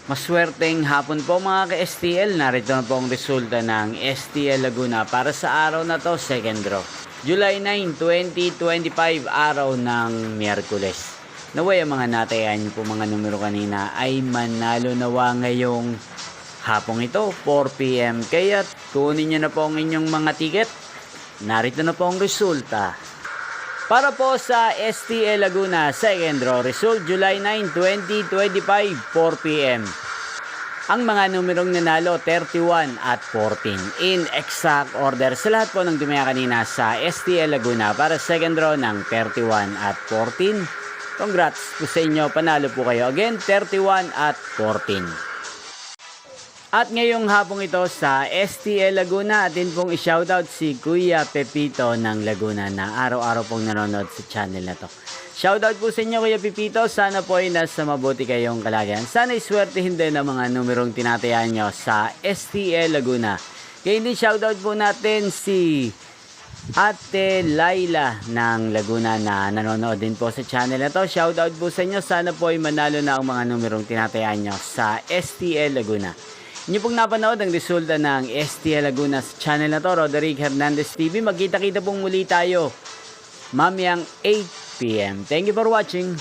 Maswerteng hapon po mga ka-STL. Narito na po ang resulta ng STL Laguna para sa araw na to, second draw. July 9, 2025, araw ng Miyerkules. Naway ang mga natayan po mga numero kanina ay manalo nawa ngayong hapong ito, 4 PM. Kaya kunin nyo na po ang inyong mga ticket. Narito na po ang resulta. Para po sa STL Laguna, second draw result, July 9, 2025, 4 PM. Ang mga numerong nanalo, 31 at 14. In exact order sa lahat po ng dumaya kanina sa STL Laguna para second draw ng 31 at 14. Congrats po sa inyo, panalo po kayo. Again, 31 at 14. At ngayong hapong ito sa STL Laguna, atin pong i-shoutout si Kuya Pepito ng Laguna na araw-araw pong nanonood sa channel na to. Shoutout po sa inyo Kuya Pepito, sana po ay nasa mabuti kayong kalagayan. Sana iswertehin din ang mga numerong tinatayaan nyo sa STL Laguna. Kaya din shoutout po natin si Ate Laila ng Laguna na nanonood din po sa channel na to. Shoutout po sa inyo, sana po ay manalo na ang mga numerong tinatayaan nyo sa STL Laguna. Inyo pong napanood ang resulta ng STL Laguna sa channel na to, Roderick Hernandez TV. Magkita-kita pong muli tayo mamayang 8 PM. Thank you for watching.